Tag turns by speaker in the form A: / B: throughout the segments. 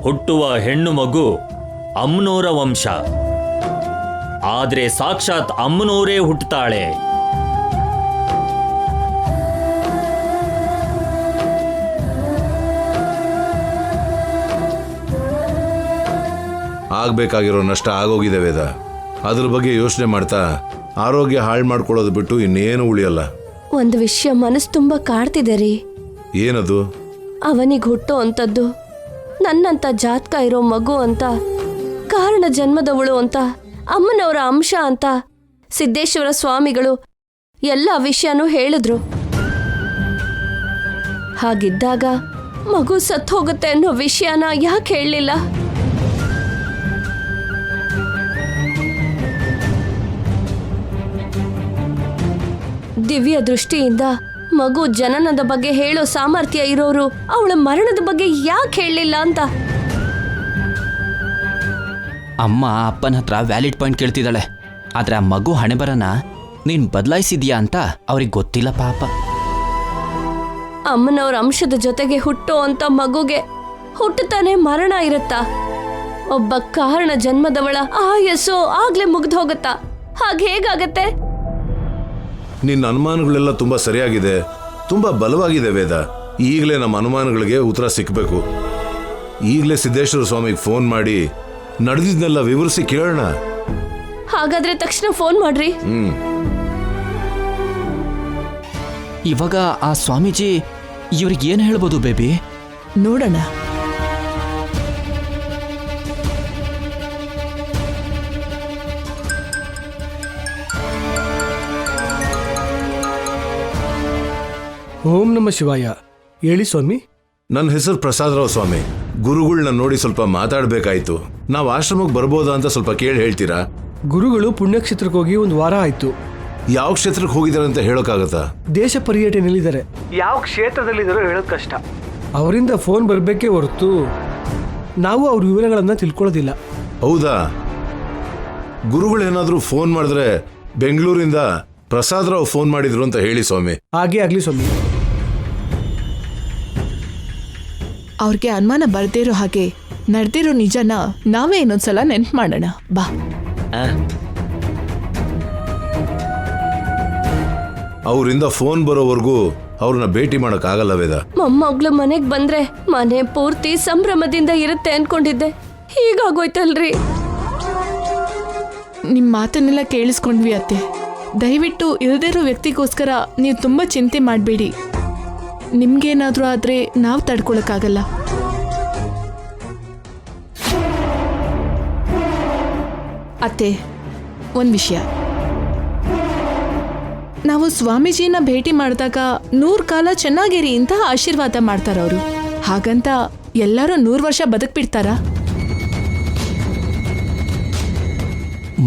A: ಹುಟ್ಟುವ ಹೆಣ್ಣು ಮಗು ಅಮ್ಮನವರ ವಂಶ. ಆದ್ರೆ ಸಾಕ್ಷಾತ್ ಅಮ್ಮನವರೇ ಹುಟ್ಟುತ್ತಾಳೆ.
B: ಆಗ್ಬೇಕಾಗಿರೋ ನಷ್ಟ ಆಗೋಗಿದೆ ವೇದ. ಅದ್ರ ಬಗ್ಗೆ ಯೋಚನೆ ಮಾಡ್ತಾ ಆರೋಗ್ಯ ಹಾಳು ಮಾಡ್ಕೊಳ್ಳೋದು ಬಿಟ್ಟು ಇನ್ನೇನು ಉಳಿಯಲ್ಲ.
C: ಒಂದು ವಿಷಯ ಮನಸ್ಸು ತುಂಬಾ ಕಾಡ್ತಿದೆ ರೀ.
B: ಏನದು?
C: ಅವನಿಗೆ ಹುಟ್ಟೋ ಅಂತದ್ದು ನನ್ನಂತ ಜಾತಕ ಇರೋ ಮಗು ಅಂತ, ಕಾರಣ ಜನ್ಮದವಳು ಅಂತ, ಅಮ್ಮನವರ ಅಂಶ ಅಂತ ಸಿದ್ದೇಶ್ವರ ಸ್ವಾಮಿಗಳು ಎಲ್ಲ ವಿಷಯನೂ ಹೇಳಿದ್ರು. ಹಾಗಿದ್ದಾಗ ಮಗು ಸತ್ತು ಹೋಗುತ್ತೆ ಅನ್ನೋ ವಿಷಯನ ಯಾಕೆ ಹೇಳಲಿಲ್ಲ? ದಿವ್ಯ ದೃಷ್ಟಿಯಿಂದ ಮಗು ಜನನದ ಬಗ್ಗೆ ಹೇಳೋ ಸಾಮರ್ಥ್ಯ ಇರೋರು ಅವಳ ಮರಣದ ಬಗ್ಗೆ ಯಾಕೆ ಹೇಳಲಿಲ್ಲ ಅಂತ.
D: ಅಮ್ಮ ಅಪ್ಪನ ಹತ್ರ ವ್ಯಾಲಿಡ್ ಪಾಯಿಂಟ್ ಕೇಳ್ತಿದ್ದಾಳೆ. ಆದ್ರೆ ಆ ಮಗು ಹಣೆಬರನ ನೀನ್ ಬದಲಾಯಿಸಿದ್ಯಾ ಅಂತ ಅವ್ರಿಗೆ ಗೊತ್ತಿಲ್ಲ ಪಾಪ.
C: ಅಮ್ಮನವ್ರ ಅಂಶದ ಜೊತೆಗೆ ಹುಟ್ಟೋ ಅಂತ ಮಗುಗೆ ಹುಟ್ಟುತ್ತಾನೆ ಮರಣ ಇರುತ್ತಾ? ಒಬ್ಬ ಕಾರಣ ಜನ್ಮದವಳ ಆಯಸ್ಸು ಆಗ್ಲೇ ಮುಗ್ದು ಹೋಗುತ್ತಾ? ಹಾಗೆ ಹೇಗಾಗತ್ತೆ?
B: ನಿನ್ನ ಅನುಮಾನಗಳೆಲ್ಲ ತುಂಬಾ ಸರಿಯಾಗಿದೆ, ತುಂಬಾ ಬಲವಾಗಿದೆ ವೇದ. ಈಗಲೇ ನಮ್ಮ ಅನುಮಾನಗಳಿಗೆ ಉತ್ತರ ಸಿಕ್ಕಬೇಕು. ಈಗಲೇ ಸಿದ್ದೇಶ್ವರ ಸ್ವಾಮಿಗೆ ಫೋನ್ ಮಾಡಿ ನಡೆದಿದ್ನೆಲ್ಲ ವಿವರಿಸಿ ಕೇಳೋಣ.
C: ಹಾಗಾದ್ರೆ ತಕ್ಷಣ ಫೋನ್ ಮಾಡ್ರಿ.
D: ಇವಾಗ ಆ ಸ್ವಾಮೀಜಿ ಇವ್ರಿಗೆ ಏನು ಹೇಳ್ಬೋದು ಬೇಬಿ?
E: ನೋಡೋಣ.
F: ಓಂ ನಮ ಶಿವಾಯ. ಹೇಳಿ ಸ್ವಾಮಿ.
B: ನನ್ನ ಹೆಸರು ಪ್ರಸಾದರಾವ್ ಸ್ವಾಮಿ. ಗುರುಗಳನ್ನ ನೋಡಿ ಸ್ವಲ್ಪ ಮಾತಾಡಬೇಕಾಯ್ತು. ನಾವು ಆಶ್ರಮಕ್ಕೆ ಬರ್ಬೋದಾ ಅಂತ ಸ್ವಲ್ಪ ಕೇಳಿ ಹೇಳ್ತೀರಾ?
F: ಗುರುಗಳು ಪುಣ್ಯಕ್ಷೇತ್ರಕ್ಕೆ ಹೋಗಿ ಒಂದು ವಾರ ಆಯ್ತು.
B: ಯಾವ ಕ್ಷೇತ್ರಕ್ಕೆ ಹೋಗಿದ್ದಾರೆ ಅಂತ ಹೇಳೋಕ್ಕಾಗತ್ತಾ?
F: ದೇಶ ಪರ್ಯಟನೆಯಲ್ಲಿದ್ದಾರೆ. ಯಾವ ಕ್ಷೇತ್ರದಲ್ಲಿದ್ದಾರೋ ಹೇಳೋದು ಕಷ್ಟ. ಅವರಿಂದ ಫೋನ್ ಬರಬೇಕೇ ಹೊರತು ನಾವು ಅವ್ರ ವಿವರಗಳನ್ನ ತಿಳ್ಕೊಳ್ಳೋದಿಲ್ಲ.
B: ಹೌದಾ? ಗುರುಗಳೇನಾದ್ರೂ ಫೋನ್ ಮಾಡಿದ್ರೆ ಬೆಂಗಳೂರಿಂದ ಪ್ರಸಾದರಾವ್ ಫೋನ್ ಮಾಡಿದ್ರು ಅಂತ ಹೇಳಿ ಸ್ವಾಮಿ.
F: ಹಾಗೆ ಆಗ್ಲಿ ಸ್ವಾಮಿ.
E: ಅವ್ರಿಗೆ ಅನುಮಾನ ಬರ್ದೇ ಇರೋ ಹಾಗೆ ನಡೆದಿರೋ ನಿಜನ ನಾವೇ ಇನ್ನೊಂದ್ಸಲ ನೆನ್ಪು ಮಾಡೋಣ ಬಾ.
B: ಅವರಿಂದ ಫೋನ್ ಬರೋವರೆಗೂ ಅವ್ರನ್ನ ಭೇಟಿ ಮಾಡಕ್ ಆಗಲ್ಲ ವೇದ.
C: ಮೊಮ್ಮಗಳು ಮನೆಗ್ ಬಂದ್ರೆ ಮನೆ ಪೂರ್ತಿ ಸಂಭ್ರಮದಿಂದ ಇರುತ್ತೆ ಅನ್ಕೊಂಡಿದ್ದೆ. ಹೀಗಾಗೋಯ್ತಲ್ರಿ.
E: ನಿಮ್ ಮಾತನ್ನೆಲ್ಲ ಕೇಳಿಸ್ಕೊಂಡ್ವಿ ಅತ್ತೆ. ದಯವಿಟ್ಟು ಇಲ್ದಿರೋ ವ್ಯಕ್ತಿಗೋಸ್ಕರ ನೀವು ತುಂಬಾ ಚಿಂತೆ ಮಾಡಬೇಡಿ. ನಿಮ್ಗೇನಾದ್ರೂ ಆದ್ರೆ ನಾವು ತಡ್ಕೊಳಕ್ಕಾಗಲ್ಲ. ಅತ್ತೆ, ಒಂದ್ ವಿಷಯ. ನಾವು ಸ್ವಾಮೀಜಿನ ಭೇಟಿ ಮಾಡಿದಾಗ 100 ಕಾಲ ಚೆನ್ನಾಗಿರಿ ಅಂತ ಆಶೀರ್ವಾದ ಮಾಡ್ತಾರವ್ರು. ಹಾಗಂತ ಎಲ್ಲರೂ 100 ವರ್ಷ ಬದುಕ್ಬಿಡ್ತಾರ?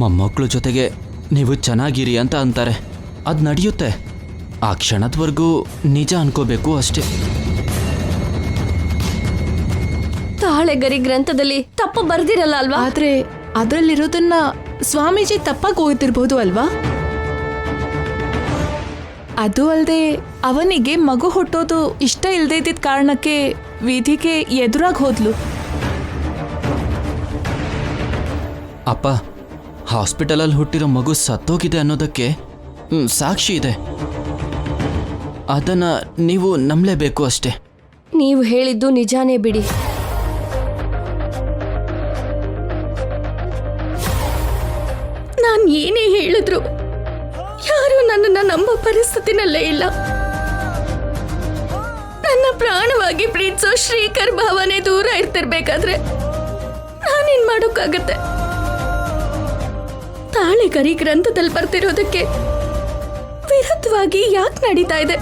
D: ಮೊಮ್ಮಕ್ಕಳು ಜೊತೆಗೆ ನೀವು ಚೆನ್ನಾಗಿರಿ ಅಂತ ಅಂತಾರೆ. ಅದು ನಡೆಯುತ್ತೆ. ಆ ಕ್ಷಣದವರೆಗೂ ನಿಜ ಅನ್ಕೋಬೇಕು ಅಷ್ಟೇ.
C: ತಾಳೆಗರಿ ಗ್ರಂಥದಲ್ಲಿ ತಪ್ಪು ಬರ್ದಿರಲ್ಲ ಅಲ್ವಾ?
E: ಆದ್ರೆ ಅದರಲ್ಲಿರೋದನ್ನ ಸ್ವಾಮೀಜಿ ತಪ್ಪಾಗಿ ಓದ್ತಿರ್ಬೋದು ಅಲ್ವಾ? ಅದು ಅಲ್ಲದೆ ಅವನಿಗೆ ಮಗು ಹುಟ್ಟೋದು ಇಷ್ಟ ಇಲ್ಲದೆ ಇದ್ದಿದ್ದ ಕಾರಣಕ್ಕೆ ವಿಧಿಗೆ ಎದುರಾಗಿ ಹೋದ್ಲು.
D: ಅಪ್ಪ, ಹಾಸ್ಪಿಟಲಲ್ಲಿ ಹುಟ್ಟಿರೋ ಮಗು ಸತ್ತೋಗಿದೆ ಅನ್ನೋದಕ್ಕೆ ಸಾಕ್ಷಿ ಇದೆ. ಅದನ್ನ ನೀವು ನಂಬಲೇಬೇಕು ಅಷ್ಟೇ.
C: ನೀವು ಹೇಳಿದ್ದು ನಿಜಾನೇ ಬಿಡಿ. ನಾನು ಏನೇ ಹೇಳಿದ್ರು ಯಾರು ನನ್ನನ್ನ ನಂಬೋ ಪರಿಸ್ಥಿತಿನಲ್ಲೇ ಇಲ್ಲ. ನನ್ನ ಪ್ರಾಣವಾಗಿ ಪ್ರೀತಿಸೋ ಶ್ರೀಕರ್ ಭಾವನೆ ದೂರ ಇರ್ತಿರ್ಬೇಕಾದ್ರೆ ನಾನೇನ್ ಮಾಡೋಕ್ಕಾಗತ್ತೆ? ತಾಳೆಗರಿ ಗ್ರಂಥದಲ್ಲಿ ಬರ್ತಿರೋದಕ್ಕೆ ವಿರುದ್ಧವಾಗಿ ಯಾಕೆ ನಡೀತಾ ಇದೆ?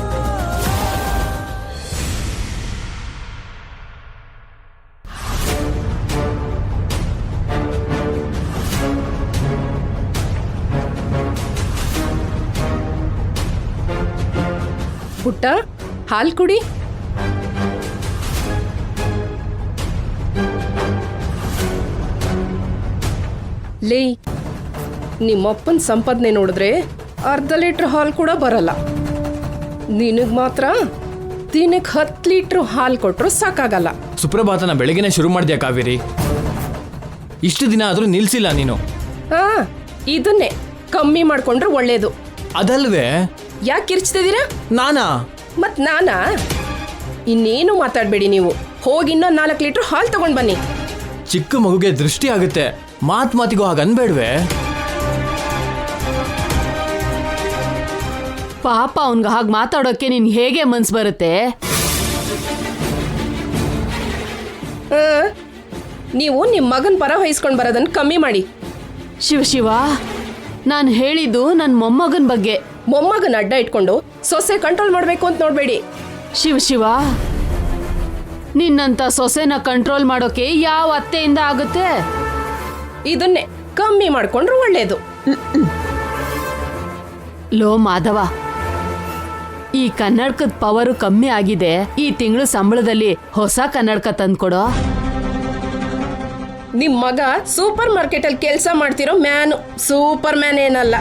G: ಪುಟ್ಟ, ಹಾಲು ಕುಡಿ. ಲೇ, ನಿಮ್ಮಪ್ಪನ ಸಂಪಾದನೆ ನೋಡಿದ್ರೆ 1/2 ಲೀಟ್ರ್ ಹಾಲು ಕೂಡ ಬರಲ್ಲ. ನಿನಗೆ ಮಾತ್ರ ದಿನಕ್ಕೆ 10 ಲೀಟ್ರ್ ಹಾಲು ಕೊಟ್ಟರು ಸಾಕಾಗಲ್ಲ.
H: ಸುಪ್ರಭಾತನ ಬೆಳಗ್ಗೆನೆ ಶುರು ಮಾಡ್ದ್ಯಾ ಕಾವೇರಿ? ಇಷ್ಟು ದಿನ ಆದರೂ ನಿಲ್ಸಿಲ್ಲ ನೀನು.
G: ಹಾ, ಇದನ್ನೇ ಕಮ್ಮಿ ಮಾಡ್ಕೊಂಡ್ರೆ ಒಳ್ಳೇದು.
H: ಅದಲ್ವೇ?
G: ಯಾಕೆ ಕಿರ್ಚ್ತಿದ್ದೀರಾ?
H: ನಾನಾ?
G: ಮತ್ ನಾನಾ? ಇನ್ನೇನು ಮಾತಾಡ್ಬೇಡಿ ನೀವು. ಹೋಗಿ ಇನ್ನೊಂದು 4 ಲೀಟ್ರ್ ಹಾಲು ತಗೊಂಡ್ ಬನ್ನಿ.
H: ಚಿಕ್ಕ ಮಗುಗೆ ದೃಷ್ಟಿ ಆಗುತ್ತೆ, ಮಾತಿಗೂ ಹಾಗೆ ಅನ್ಬೇಡ್ವೆ?
I: ಪಾಪ ಅವನ್ಗ ಹಾಗೆ ಮಾತಾಡೋಕೆ ನಿನ್ ಹೇಗೆ ಮನ್ಸು ಬರುತ್ತೆ?
G: ನೀವು ನಿಮ್ಮ ಮಗನ ಪರ ವಹಿಸ್ಕೊಂಡು ಬರೋದನ್ನ ಕಮ್ಮಿ ಮಾಡಿ.
I: ಶಿವ ನಾನು ಹೇಳಿದ್ದು ನನ್ನ ಮೊಮ್ಮಗನ ಬಗ್ಗೆ.
G: ಮೊಮ್ಮಗನ ಅಡ್ಡ ಇಟ್ಕೊಂಡು ಸೊಸೆ ಕಂಟ್ರೋಲ್ ಮಾಡಬೇಕು ಅಂತ ನೋಡಬೇಡಿ.
I: ಶಿವ ನಿನ್ನಂತ ಸೊಸೆನ ಕಂಟ್ರೋಲ್ ಮಾಡೋಕೆ ಯಾವ ಅತ್ತೆಯಿಂದ ಆಗುತ್ತೆ?
G: ಇದನ್ನೇ ಕಮ್ಮಿ ಮಾಡ್ಕೊಂಡ್ರೆ ಒಳ್ಳೇದು.
I: ಲೋ ಮಾಧವ, ಈ ಕನ್ನಡಕದ ಪವರು ಕಮ್ಮಿ ಆಗಿದೆ. ಈ ತಿಂಗಳು ಸಂಬಳದಲ್ಲಿ ಹೊಸ ಕನ್ನಡಕ ತಂದ್ಕೊಡೋ.
G: ನಿಮ್ ಮಗ ಸೂಪರ್ ಮಾರ್ಕೆಟ್ ಅಲ್ಲಿ ಕೆಲಸ ಮಾಡ್ತಿರೋ ಮ್ಯಾನು, ಸೂಪರ್ ಮ್ಯಾನ್ ಏನಲ್ಲ.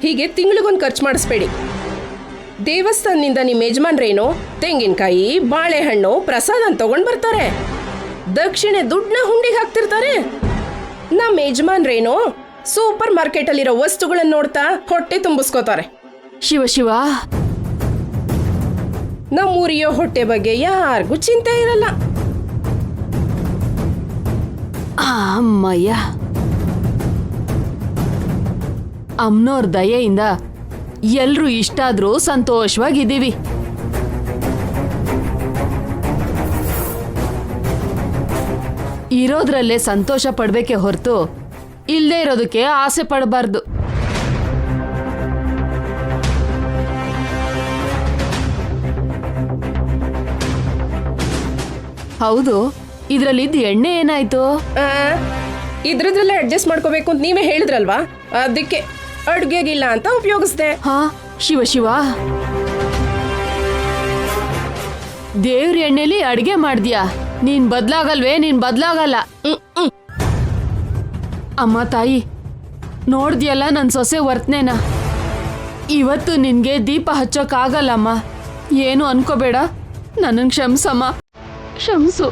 G: ಹೀಗೆ ತಿಂಗಳಿಗೊಂದು ಖರ್ಚು ಮಾಡಿಸ್ಬೇಡಿ. ದೇವಸ್ಥಾನದಿಂದ ನಿಮ್ಮ ಯಜಮಾನ್ರೇನು ತೆಂಗಿನಕಾಯಿ, ಬಾಳೆಹಣ್ಣು, ಪ್ರಸಾದ ತಗೊಂಡ್ ಬರ್ತಾರೆ. ದಕ್ಷಿಣೆ ದುಡ್ಡನ್ನ ಹುಂಡಿಗೆ ಹಾಕ್ತಿರ್ತಾರೆ. ನಮ್ಮ ಯಜಮಾನ್ರೇನು ಸೂಪರ್ ಮಾರ್ಕೆಟ್ ಅಲ್ಲಿರೋ ವಸ್ತುಗಳನ್ನ ನೋಡ್ತಾ ಹೊಟ್ಟೆ ತುಂಬಿಸ್ಕೋತಾರೆ.
I: ಶಿವ
G: ನಮ್ಮ ಉರಿಯೋ ಹೊಟ್ಟೆ ಬಗ್ಗೆ ಯಾರಿಗೂ ಚಿಂತೆ ಇರಲ್ಲ.
I: ಅಮ್ಮಯ್ಯ, ಅಮ್ಮನವ್ರ ದಯೆಯಿಂದ ಎಲ್ರೂ ಇಷ್ಟಾದ್ರೂ ಸಂತೋಷವಾಗಿದ್ದೀವಿ. ಇರೋದ್ರಲ್ಲೇ ಸಂತೋಷ ಪಡ್ಬೇಕೆ ಹೊರತು ಇಲ್ಲದೆ ಇರೋದಕ್ಕೆ ಆಸೆ ಪಡಬಾರ್ದು. ಹೌದು, ಇದ್ರಲ್ಲಿದ್ದ ಎಣ್ಣೆ ಏನಾಯ್ತು?
G: ಇದ್ರದ್ರಲ್ಲೇ ಅಡ್ಜಸ್ಟ್ ಮಾಡ್ಕೋಬೇಕು ಅಂತ ನೀವೇ ಹೇಳಿದ್ರಲ್ವಾ, ಅದಕ್ಕೆ ಅಡ್ಗೆಗಿಲ್ಲ ಅಂತ ಉಪಯೋಗಿಸ್ದೆ.
I: ಹಾ ಶಿವ ದೇವ್ರ ಎಣ್ಣೆಲಿ ಅಡ್ಗೆ ಮಾಡ್ದ್ಯಾ? ನೀನ್ ಬದ್ಲಾಗಲ್ವೇ? ನೀನ್ ಬದ್ಲಾಗಲ್ಲ. ಅಮ್ಮ ತಾಯಿ, ನೋಡ್ದ್ಯಲ್ಲ ನನ್ ಸೊಸೆ ವರ್ತನೆನ. ಇವತ್ತು ನಿನ್ಗೆ ದೀಪ ಹಚ್ಚೋಕ್ಕಾಗಲ್ಲಮ್ಮ. ಏನು ಅನ್ಕೋಬೇಡ, ನನ್ನನ್ ಕ್ಷಮ್ಸಮ್ಮ, ಕ್ಷಮ್ಸು.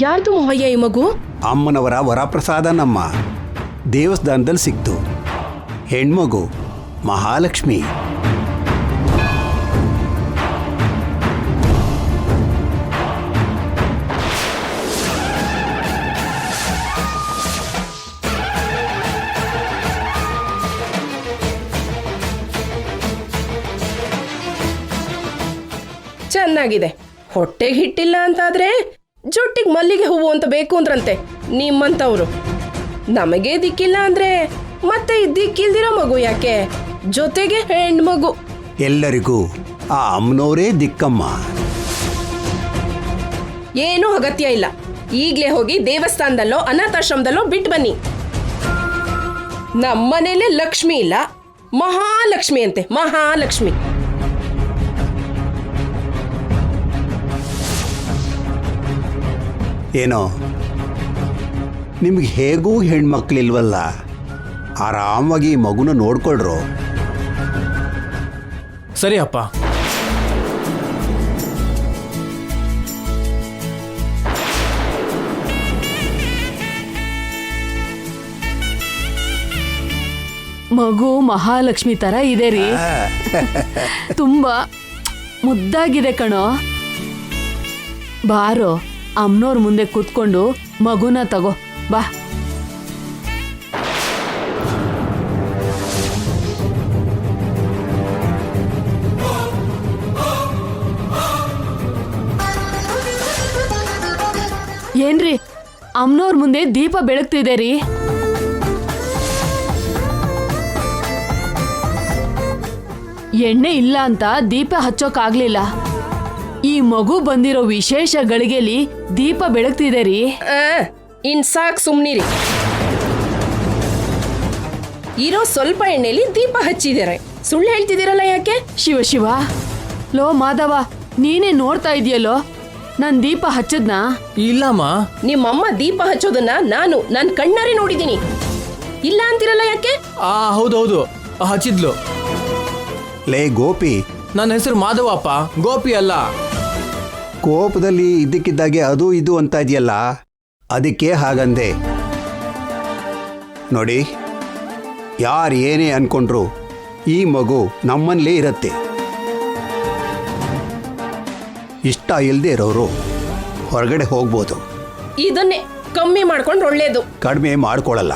G: ಯಾರ್ದು ಮೊಹಯ್ಯ ಈ ಮಗು?
J: ಅಮ್ಮನವರ ವರಪ್ರಸಾದ. ನಮ್ಮ ದೇವಸ್ಥಾನದಲ್ಲಿ ಸಿಕ್ತು. ಹೆಣ್ಮಗು ಮಹಾಲಕ್ಷ್ಮಿ.
G: ಚೆನ್ನಾಗಿದೆ. ಹೊಟ್ಟೆಗೆ ಹಿಟ್ಟಿಲ್ಲ ಅಂತಾದ್ರೆ ಜೊಟ್ಟಿಗೆ ಮಲ್ಲಿಗೆ ಹೂವು ಅಂತ ಬೇಕು ಅಂದ್ರಂತೆ ನಿಮ್ಮಂತವ್ರು. ನಮಗೆ ದಿಕ್ಕಿಲ್ಲ ಅಂದ್ರೆ ಮತ್ತೆ ದಿಕ್ಕಿಲ್ದಿರೋ ಮಗು ಯಾಕೆ? ಜೊತೆಗೆ ಹೆಣ್ಮಗು.
J: ಎಲ್ಲರಿಗೂ ಆ ಅಮ್ಮನವರೇ ದಿಕ್ಕಮ್ಮ.
G: ಏನೂ ಅಗತ್ಯ ಇಲ್ಲ. ಈಗ್ಲೇ ಹೋಗಿ ದೇವಸ್ಥಾನದಲ್ಲೋ ಅನಾಥಾಶ್ರಮದಲ್ಲೋ ಬಿಟ್ಟು ಬನ್ನಿ. ನಮ್ಮನೇಲೆ ಲಕ್ಷ್ಮಿ ಇಲ್ಲ, ಮಹಾಲಕ್ಷ್ಮಿ ಅಂತೆ, ಮಹಾಲಕ್ಷ್ಮಿ.
J: ಏನೋ ನಿಮ್ಗೆ ಹೇಗೂ ಹೆಣ್ಮಕ್ಳಿಲ್ವಲ್ಲ, ಆರಾಮಾಗಿ ಮಗುನ ನೋಡ್ಕೊಳ್ರು.
H: ಸರಿ ಅಪ್ಪ.
I: ಮಗು ಮಹಾಲಕ್ಷ್ಮಿ ತರ ಇದೆ ರೀ. ತುಂಬಾ ಮುದ್ದಾಗಿದೆ ಕಣೋ. ಬಾರೋ ಅಮ್ಮನವ್ರ ಮುಂದೆ ಕೂತ್ಕೊಂಡು ಮಗುನ ತಗೋ ಬಾ. ಏನ್ರಿ ಅಮ್ಮನವ್ರ ಮುಂದೆ ದೀಪ ಬೆಳಗ್ತಿದೆ ರೀ. ಎಣ್ಣೆ ಇಲ್ಲ ಅಂತ ದೀಪ ಹಚ್ಚೋಕಾಗ್ಲಿಲ್ಲ. ಈ ಮಗು ಬಂದಿರೋ ವಿಶೇಷ ಗಳಿಗೆಲಿ ದೀಪ ಬೆಳಗ್ತಿದೆ ರೀ.
G: ಇನ್ ಸಾಕ್ ಸುಮ್ನಿರಿ. ಇರೋ ಸ್ವಲ್ಪ ಎಣ್ಣೆಲಿ ದೀಪ ಹಚ್ಚಿದ್ದಾರೆ, ಸುಳ್ಳು ಹೇಳ್ತಿದ್ದೀರಲ್ಲ ಯಾಕೆ?
I: ಶಿವ ಶಿವ, ಲೋ ಮಾಧವ, ನೀನೇ ನೋಡ್ತಾ ಇದೆಯಲ್ಲೋ ನನ್ ದೀಪ ಹಚ್ಚದ್ನಾ?
H: ಇಲ್ಲಮ್ಮ.
G: ನಿಮ್ಮಮ್ಮ ದೀಪ ಹಚ್ಚೋದನ್ನ ನಾನು ನನ್ನ ಕಣ್ಣಾರೆ ನೋಡಿದ್ದೀನಿ. ಇಲ್ಲ ಅಂತಿರಲ್ಲ ಯಾಕೆ?
H: ಹೌದೌದು, ಹಚ್ಚಿದ್ಲು.
J: ಲೇ ಗೋಪಿ,
H: ನನ್ನ ಹೆಸರು ಮಾಧವಪ್ಪ, ಗೋಪಿ ಅಲ್ಲ.
J: ಕೋಪದಲ್ಲಿ ಇದ್ದಕ್ಕಿದ್ದಾಗೆ ಅದು ಇದು ಅಂತ ಇದೆಯಲ್ಲ, ಅದಕ್ಕೆ ಹಾಗಂದೆ. ನೋಡಿ, ಯಾರು ಏನೇ ಅನ್ಕೊಂಡ್ರು ಈ ಮಗು ನಮ್ಮಲ್ಲೇ ಇರತ್ತೆ. ಇಷ್ಟ ಇಲ್ಲದೆ ಇರೋರು ಹೊರಗಡೆ ಹೋಗ್ಬೋದು.
G: ಇದನ್ನೇ ಕಮ್ಮಿ ಮಾಡ್ಕೊಂಡು ಒಳ್ಳೇದು.
J: ಕಡಿಮೆ ಮಾಡ್ಕೊಳ್ಳಲ್ಲ.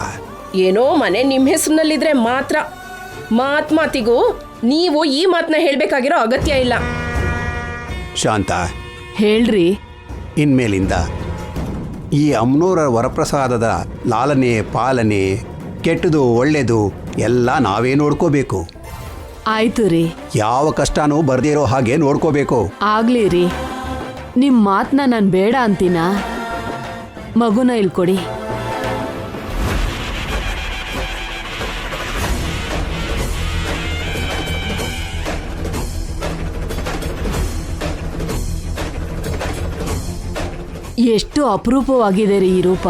G: ಏನೋ ಮನೆ ನಿಮ್ಮ ಹೆಸರಿನಲ್ಲಿದ್ರೆ ಮಾತ್ರ. ಮಾತಿಗೂ ನೀವು ಈ ಮಾತನ್ನ ಹೇಳ್ಬೇಕಾಗಿರೋ ಅಗತ್ಯ ಇಲ್ಲ.
J: ಶಾಂತ,
I: ಹೇಳ್ರಿ.
J: ಇನ್ಮೇಲಿಂದ ಈ ಅಮ್ಮನವರ ವರಪ್ರಸಾದದ ಲಾಲನೆ ಪಾಲನೆ, ಕೆಟ್ಟದು ಒಳ್ಳೆಯದು ಎಲ್ಲ ನಾವೇ ನೋಡ್ಕೋಬೇಕು.
I: ಆಯ್ತು ರೀ.
J: ಯಾವ ಕಷ್ಟನೂ ಬರ್ದೇ ಇರೋ ಹಾಗೆ ನೋಡ್ಕೋಬೇಕು.
I: ಆಗ್ಲಿ ರೀ. ನಿಮ್ ಮಾತನ್ನ ನಾನು ಬೇಡ ಅಂತೀನ. ಮಗುನ ಇಲ್ಕೊಡಿ. ಎಷ್ಟು ಅಪರೂಪವಾಗಿದೆ ರೀ ಈ ರೂಪ.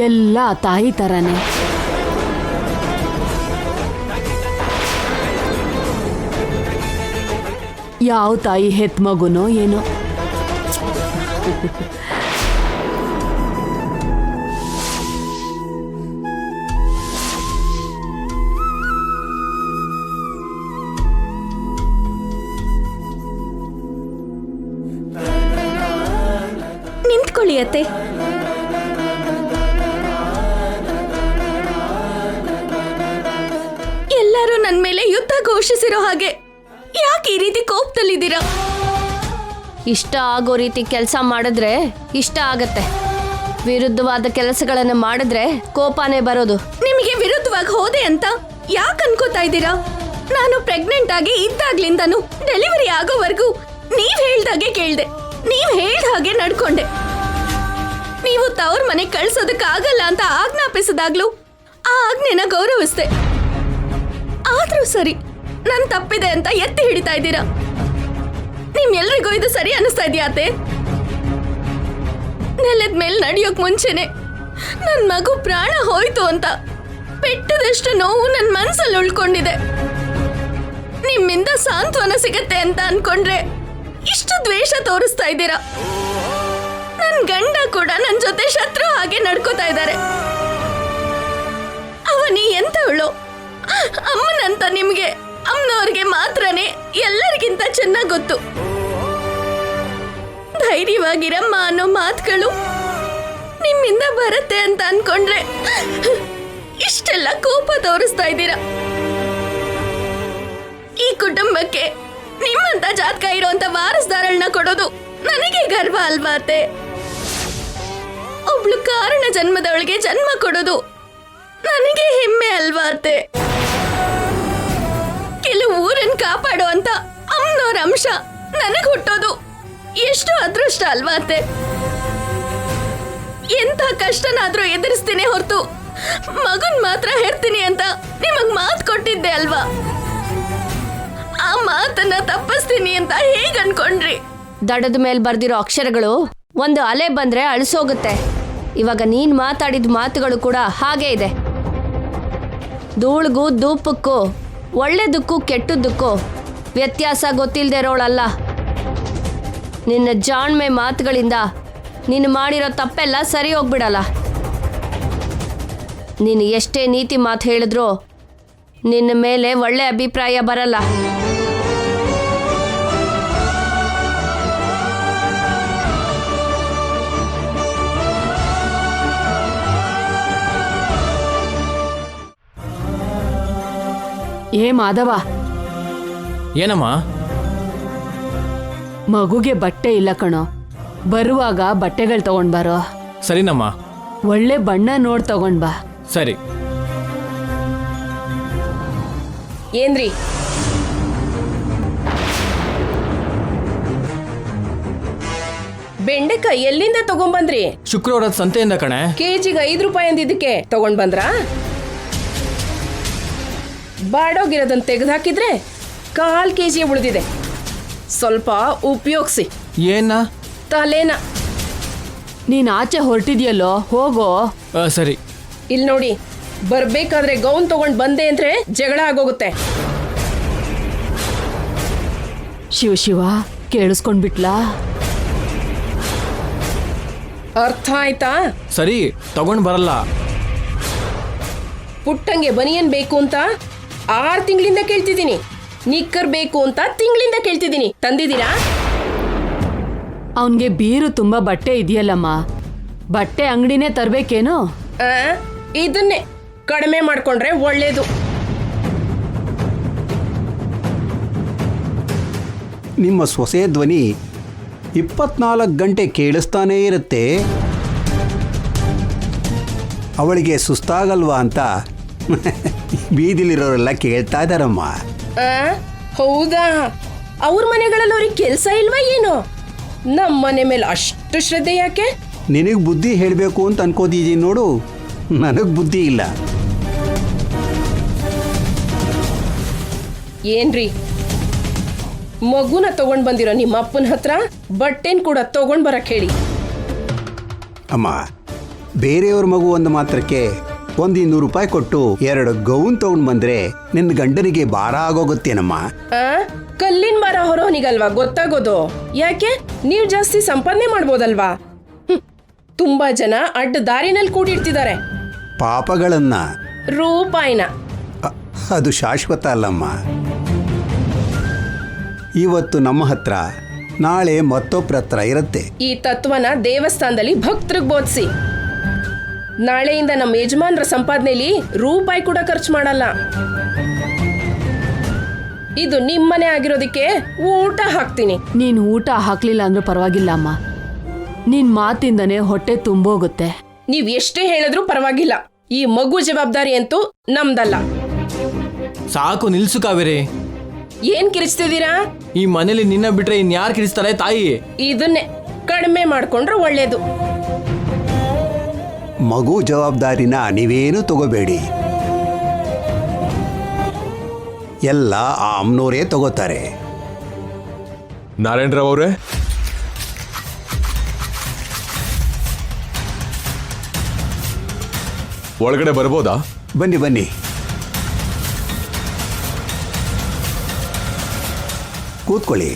I: ಎಲ್ಲ ತಾಯಿ ತರನೇ. ಯಾವ ತಾಯಿ ಹೆತ್ ಮಗುನೋ ಏನೋ.
C: ನಿಂತ್ಕೊಳ್ಳಿ ಅತ್ತೆ. ಎಲ್ಲರೂ ನನ್ನ ಮೇಲೆ ಯುದ್ಧ ಘೋಷಿಸಿರೋ ಹಾಗೆ ಯಾಕೆ ಈ ರೀತಿ ಕೋಪದಲ್ಲಿದ್ದೀರಾ? ಇಷ್ಟ ಆಗೋ ರೀತಿ ಕೆಲಸ ಮಾಡಿದ್ರೆ ಇಷ್ಟ ಆಗತ್ತೆ. ವಿರುದ್ಧವಾದ ಕೆಲಸಗಳನ್ನು ಮಾಡಿದ್ರೆ ಕೋಪನೇ ಬರೋದು. ನಿಮಗೆ ವಿರುದ್ಧವಾಗಿ ಹೋದೆ ಅಂತ ಯಾಕೆ ಅನ್ಕೋತಾ ಇದ್ದೀರಾ? ನಾನು ಪ್ರೆಗ್ನೆಂಟ್ ಆಗಿ ಇದ್ದಾಗ್ಲಿಂದನು ಡೆಲಿವರಿ ಆಗೋವರೆಗೂ ನೀವ್ ಹೇಳ್ದಾಗೆ ಕೇಳ್ದೆ, ನೀವ್ ಹೇಳ್ದ ಹಾಗೆ ನಡ್ಕೊಂಡೆ. ನೀವು ತವ್ರ ಮನೆ ಕಳ್ಸೋದಕ್ಕಾಗಲ್ಲ ಅಂತ ಆಜ್ಞಾಪಿಸಿದಾಗ್ಲೂ ಆ ಆಜ್ಞೆನ ಗೌರವಿಸ್ದೆ. ಆದ್ರೂ ಸರಿ, ನನ್ ತಪ್ಪಿದೆ ಅಂತ ಎತ್ತಿ ಹಿಡಿತಾ ಇದ್ದೀರಾ. ನಿಮ್ಮೆಲ್ರಿಗೂ ಇದು ಸರಿ ಅನಿಸ್ತಾ ಇದೆಯಾ ಅತ್ತೆ? ನೆಲದ ಮೇಲೆ ನಡೆಯೋಕ್ ಮುಂಚೆನೆ ನನ್ ಮಗು ಪ್ರಾಣ ಹೋಯ್ತು ಅಂತ ಪೆಟ್ಟದಷ್ಟು ನೋವು ನನ್ ಮನ್ಸಲ್ಲಿ ಉಳ್ಕೊಂಡಿದೆ. ನಿಮ್ಮಿಂದ ಸಾಂತ್ವನ ಸಿಗತ್ತೆ ಅಂತ ಅನ್ಕೊಂಡ್ರೆ ಇಷ್ಟು ದ್ವೇಷ ತೋರಿಸ್ತಾ ಇದ್ದೀರಾ. ನನ್ ಗಂಡ ಕೂಡ ನನ್ ಜೊತೆ ಶತ್ರು ಹಾಗೆ ನಡ್ಕೋತಾ ಇದ್ದಾರೆ. ಅವನಿ ಎಂತವಳು? ಅಮ್ಮನಂತ ನಿಮ್ಗೆ, ಅಮ್ಮನವ್ರಿಗೆ ಮಾತ್ರನೇ ಎಲ್ಲರಿಗಿಂತ ಚೆನ್ನಾಗಿ ಗೊತ್ತು. ಧೈರ್ಯವಾಗಿರಮ್ಮ ಅನ್ನೋ ಮಾತುಗಳು ನಿಮ್ಮಿಂದ ಬರುತ್ತೆ ಅಂತ ಅನ್ಕೊಂಡ್ರೆ ಇಷ್ಟೆಲ್ಲ ಕೋಪ ತೋರಿಸ್ತಾ ಇದ್ದೀರಾ. ಈ ಕುಟುಂಬಕ್ಕೆ ನಿಮ್ಮಂತ ಜಾತಕ ಇರೋಂತ ವಾರಸ್ದಾರಳನ್ನ ಕೊಡೋದು ನನಗೆ ಗರ್ವ ಅಲ್ವಾ ಅತ್ತೆ? ಒಬ್ಳು ಕಾರಣ ಜನ್ಮದವಳಿಗೆ ಜನ್ಮ ಕೊಡೋದು ನನಗೆ ಹೆಮ್ಮೆ ಅಲ್ವಾ ಅತ್ತೆ? ಕೆಲವು ಊರನ್ನ ಕಾಪಾಡೋ ಅಂತ ಅಮ್ಮನವ್ರ ಅಂಶ ನನಗ್ ಹುಟ್ಟೋದು ಎಷ್ಟು ಅದೃಷ್ಟ ಅಲ್ವಾ ಅತ್ತೆ? ಎಂಥ ಕಷ್ಟನಾದ್ರೂ ಎದುರಿಸ್ತೀನಿ ಹೊರತು ಮಗನ್ ಮಾತ್ರ ಹೆರ್ತೀನಿ ಅಂತ ನಿಮಗ್ ಮಾತು ಕೊಟ್ಟಿದ್ದೆ ಅಲ್ವಾ? ಆ ಮಾತನ್ನ ತಪ್ಪಿಸ್ತೀನಿ ಅಂತ ಹೇಗ್ ಅನ್ಕೊಂಡ್ರಿ? ದಡದ ಮೇಲೆ ಬರ್ದಿರೋ ಅಕ್ಷರಗಳು ಒಂದು ಅಲೆ ಬಂದ್ರೆ ಅಳಿಸೋಗುತ್ತೆ. ಇವಾಗ ನೀನ್ ಮಾತಾಡಿದ ಮಾತುಗಳು ಕೂಡ ಹಾಗೆ ಇದೆ. ಧೂಳ್ಗೂ ಧೂಪಕ್ಕೂ, ಒಳ್ಳೆದಕ್ಕೂ ಕೆಟ್ಟದ್ದಕ್ಕೂ ವ್ಯತ್ಯಾಸ ಗೊತ್ತಿಲ್ಲದೆ ಇರೋಳಲ್ಲ. ನಿನ್ನ ಜಾಣ್ಮೆ ಮಾತುಗಳಿಂದ ನೀನು ಮಾಡಿರೋ ತಪ್ಪೆಲ್ಲ ಸರಿ ಹೋಗ್ಬಿಡಲ್ಲ. ನೀನು ಎಷ್ಟೇ ನೀತಿ ಮಾತು ಹೇಳಿದ್ರೂ ನಿನ್ನ ಮೇಲೆ ಒಳ್ಳೆ ಅಭಿಪ್ರಾಯ ಬರಲ್ಲ.
I: ಏ ಮಾಧವ,
H: ಏನಮ್ಮ?
I: ಮಗುಗೆ ಬಟ್ಟೆ ಇಲ್ಲ ಕಣೋ, ಬರುವಾಗ ಬಟ್ಟೆಗಳು ತಗೊಂಡ್ ಬರೋ.
H: ಸರಿನಮ್ಮ.
I: ಒಳ್ಳೆ ಬಣ್ಣ ನೋಡ್ ತಗೊಂಡ್ ಬಾ.
H: ಸರಿ.
G: ಏನ್ರಿ ಬೆಂಡೆಕಾಯಿ ಎಲ್ಲಿಂದ ತಗೊಂಡ್ಬಂದ್ರಿ?
H: ಶುಕ್ರವಾರದ ಸಂತೆಯಿಂದ ಕಣೆ.
G: ಕೆಜಿಗೆ 5 ರೂಪಾಯಿ ಅಂದಿದ್ದಕ್ಕೆ ತಗೊಂಡ್ ಬಂದ್ರಾ? ಬಾಡೋಗಿರೋದನ್ನ ತೆಗೆದುಹಾಕಿದ್ರೆ 1/4 ಕೆಜಿ ಉಳಿದಿದೆ. ಸ್ವಲ್ಪ ಉಪಯೋಗಿಸಿ.
H: ಏನ?
G: ತಲೆನ.
I: ನೀನ್ ಆಚೆ ಹೊರಟಿದ್ಯಲ್ಲೋ, ಹೋಗೋ.
H: ಸರಿ.
G: ಇಲ್ಲಿ ನೋಡಿ, ಬರ್ಬೇಕಾದ್ರೆ ಗೌನ್ ತಗೊಂಡ್ ಬಂದೆ ಅಂದ್ರೆ ಜಗಳ ಆಗೋಗುತ್ತೆ.
I: ಶಿವ ಶಿವ, ಕೇಳಿಸ್ಕೊಂಡ್ಬಿಟ್ಲಾ?
G: ಅರ್ಥ ಆಯ್ತಾ?
H: ಸರಿ, ತಗೊಂಡ್ ಬರಲ್ಲ.
G: ಪುಟ್ಟಂಗೆ ಬನಿಯನ್ ಬೇಕು ಅಂತ 6 ತಿಂಗಳಿಂದ ಕೇಳ್ತಿದ್ದೀನಿ. ನಿಕ್ಕರ್ ಬೇಕು ಅಂತ ತಿಂಗಳಿಂದ ಕೇಳ್ತಿದ್ದೀನಿ. ತಂದಿದ್ದೀರಾ?
I: ಅವನ್ಗೆ ಬೀರು ತುಂಬಾ ಬಟ್ಟೆ ಇದೆಯಲ್ಲಮ್ಮ, ಬಟ್ಟೆ ಅಂಗಡಿನೇ ತರ್ಬೇಕೇನೋ?
G: ಇದನ್ನೇ ಕಡಿಮೆ ಮಾಡ್ಕೊಂಡ್ರೆ ಒಳ್ಳೇದು.
J: ನಿಮ್ಮ ಸೊಸೆ ಧ್ವನಿ 24 ಗಂಟೆ ಕೇಳಿಸ್ತಾನೇ ಇರುತ್ತೆ. ಅವಳಿಗೆ ಸುಸ್ತಾಗಲ್ವಾ ಅಂತ ಬೀದಿಲಿರೋರೆಲ್ಲ ಕೇಳ್ತಾ ಇದ್ದಾರಮ್ಮ.
G: ಹೌದಾ? ಅವ್ರ ಮನೆಗಳಲ್ಲಿ ಅವ್ರಿಗೆ ಕೆಲಸ ಇಲ್ವಾ ಏನು? ನಮ್ಮ ಮನೆ ಮೇಲೆ ಅಷ್ಟು ಶ್ರದ್ಧೆ ಯಾಕೆ?
J: ನಿನಗೆ ಬುದ್ಧಿ ಹೇಳಬೇಕು ಅಂತ ಅನ್ಕೋತಿದ್ದೀನಿ ನೋಡು, ನನಗೆ ಬುದ್ಧಿ ಇಲ್ಲ.
G: ಏನ್ರಿ, ಮಗುನ ತಗೊಂಡ್ ಬಂದಿರೋ ನಿಮ್ಮ ಅಪ್ಪನ ಹತ್ರ ಬಟ್ಟೆನ್ ಕೂಡ ತಗೊಂಡ್ ಬರಕ್ ಹೇಳಿ.
J: ಅಮ್ಮ, ಬೇರೆಯವ್ರ ಮಗು ಒಂದು ಮಾತ್ರಕ್ಕೆ 200 ರೂಪಾಯಿ ಕೊಟ್ಟು 2 ಗೌನ್ ತಗೊಂಡ್ ಬಂದ್ರೆ ನಿನ್ನ ಗಂಡನಿಗೆ ಭಾರ ಆಗೋಗುತ್ತೇನಮ್ಮ?
G: ಕಲ್ಲಿನ ಮರ ಹೊರೋನಿಗಲ್ವಾ ಗೊತ್ತಾಗೋದು? ಯಾಕೆ? ನೀವು ಜಾಸ್ತಿ ಸಂಪಾದನೆ ಮಾಡ್ಬೋದಲ್ವಾ? ತುಂಬಾ ಜನ ಅಡ್ಡ ದಾರಿನಲ್ಲಿ ಕೂಡಿಡ್ತಿದ್ದಾರೆ
J: ಪಾಪಗಳನ್ನ.
G: ರೂಪಾಯಿನ.
J: ಅದು ಶಾಶ್ವತ ಅಲ್ಲಮ್ಮ. ಇವತ್ತು ನಮ್ಮ ಹತ್ರ, ನಾಳೆ ಮತ್ತೊಬ್ಬರ ಹತ್ರ ಇರುತ್ತೆ.
G: ಈ ತತ್ವನ ದೇವಸ್ಥಾನದಲ್ಲಿ ಭಕ್ತರಿಗೆ ಬೋಧಿಸಿ. ನಾಳೆಯಿಂದ ನಮ್ಮ ಯಜಮಾನ್ರ ಸಂಪಾದನೆಯಲ್ಲಿ ರೂಪಾಯಿ ಕೂಡ ಖರ್ಚು ಮಾಡಲ್ಲ. ಇದು ನಿಮ್ಮನೆ ಆಗಿರೋದಕ್ಕೆ ಊಟ ಹಾಕ್ತೀನಿ.
I: ನೀನ್ ಊಟ ಹಾಕ್ಲಿಲ್ಲ ಅಂದ್ರೂ ಪರವಾಗಿಲ್ಲ ಅಮ್ಮ, ನಿನ್ ಮಾತಿಂದನೇ ಹೊಟ್ಟೆ ತುಂಬೋಗುತ್ತೆ.
G: ನೀವ್ ಎಷ್ಟೇ ಹೇಳಿದ್ರೂ ಪರವಾಗಿಲ್ಲ, ಈ ಮಗು ಜವಾಬ್ದಾರಿ ಅಂತೂ ನಮ್ದಲ್ಲ.
H: ಸಾಕು, ನಿಲ್ಸು ಕಾವೇರಿ.
G: ಏನ್ ಕಿರಿಸ್ತಿದ್ದೀರಾ?
H: ಈ ಮನೇಲಿ ನಿನ್ನ ಬಿಟ್ರೆ ಇನ್ಯಾರು ಕಿರಿಸ್ತಾರೆ ತಾಯಿ?
G: ಇದನ್ನೇ ಕಡಿಮೆ ಮಾಡ್ಕೊಂಡ್ರೆ ಒಳ್ಳೇದು.
J: ಮಗು ಜವಾಬ್ದಾರಿನ ನೀವೇನು ತಗೋಬೇಡಿ, ಎಲ್ಲ ಆ ಅಮ್ಮನವರೇ ತಗೋತಾರೆ.
K: ನಾರಾಯಣರಾವ್ ಅವರೇ, ಒಳಗಡೆ ಬರ್ಬೋದಾ?
J: ಬನ್ನಿ ಬನ್ನಿ, ಕೂತ್ಕೊಳ್ಳಿ.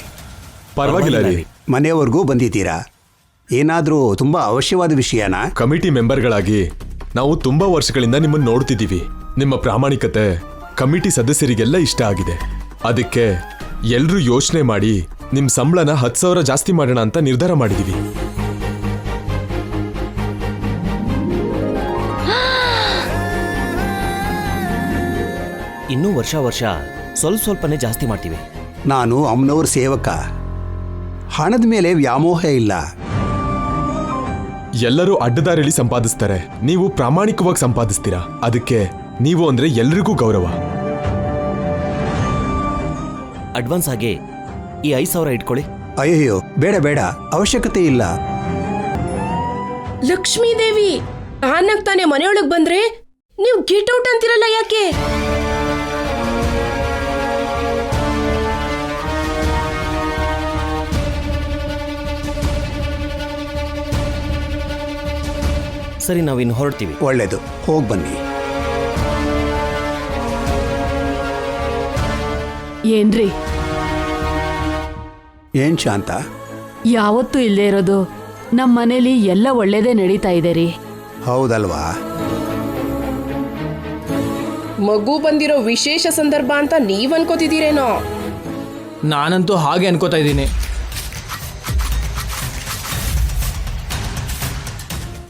K: ಪರವಾಗಿಲ್ಲ ರೀ.
J: ಮನೆಯವರೆಗೂ ಬಂದಿದ್ದೀರಾ? ಏನಾದರೂ ತುಂಬಾ ಅವಶ್ಯವಾದ ವಿಷಯನಾ?
K: ಕಮಿಟಿ ಮೆಂಬರ್ಗಳಾಗಿ ನಾವು ತುಂಬಾ ವರ್ಷಗಳಿಂದ ನಿಮ್ಮನ್ನು ನೋಡ್ತಿದ್ದೀವಿ. ನಿಮ್ಮ ಪ್ರಾಮಾಣಿಕತೆ ಕಮಿಟಿ ಸದಸ್ಯರಿಗೆಲ್ಲ ಇಷ್ಟ ಆಗಿದೆ. ಅದಕ್ಕೆ ಎಲ್ರೂ ಯೋಚನೆ ಮಾಡಿ ನಿಮ್ ಸಂಬಳನ 10,000 ಜಾಸ್ತಿ ಮಾಡೋಣ ಅಂತ ನಿರ್ಧಾರ ಮಾಡಿದೀವಿ.
L: ಇನ್ನೂ ವರ್ಷ ಸ್ವಲ್ಪನೇ ಜಾಸ್ತಿ ಮಾಡ್ತೀವಿ.
J: ನಾನು ಅಮ್ಮನವ್ರ ಸೇವಕ, ಹಣದ ಮೇಲೆ ವ್ಯಾಮೋಹ ಇಲ್ಲ.
K: ಎಲ್ಲರೂ ಅಡ್ಡದಾರಿಯಲ್ಲಿ ಸಂಪಾದಿಸ್ತಾರೆ, ನೀವು ಪ್ರಾಮಾಣಿಕವಾಗಿ ಸಂಪಾದಿಸ್ತೀರಾ. ಅದಕ್ಕೆ ನೀವು ಅಂದ್ರೆ ಎಲ್ರಿಗೂ ಗೌರವ.
L: ಅಡ್ವಾನ್ಸ್ ಆಗಿ ಈ 5,000 ಇಟ್ಕೊಳ್ಳಿ.
J: ಅಯ್ಯೋ, ಬೇಡ ಬೇಡ, ಅವಶ್ಯಕತೆ ಇಲ್ಲ.
G: ಲಕ್ಷ್ಮೀ ದೇವಿ, ತಾನೇ ಮನೆಯೊಳಗ್ ಬಂದ್ರೆ ನೀವು ಗೆಟ್ ಔಟ್ ಅಂತಿರಲ್ಲ, ಯಾಕೆ?
L: ಸರಿ, ನಾವಿನ್ನು ಹೊರಡ್ತೀವಿ.
J: ಒಳ್ಳೇದು, ಹೋಗಿ ಬನ್ನಿ.
I: ಏನ್ರಿ?
J: ಏನ್ ಶಾಂತ?
I: ಯಾವತ್ತೂ ಇಲ್ಲೇ ಇರೋದು ನಮ್ಮ ಮನೇಲಿ ಎಲ್ಲ ಒಳ್ಳೇದೇ ನಡೀತಾ ಇದೆ ರೀ.
J: ಹೌದಲ್ವಾ?
G: ಮಗು ಬಂದಿರೋ ವಿಶೇಷ ಸಂದರ್ಭ ಅಂತ ನೀವ್ ಅನ್ಕೋತಿದ್ದೀರೇನೋ?
H: ನಾನಂತೂ ಹಾಗೆ ಅನ್ಕೋತಾ ಇದ್ದೀನಿ.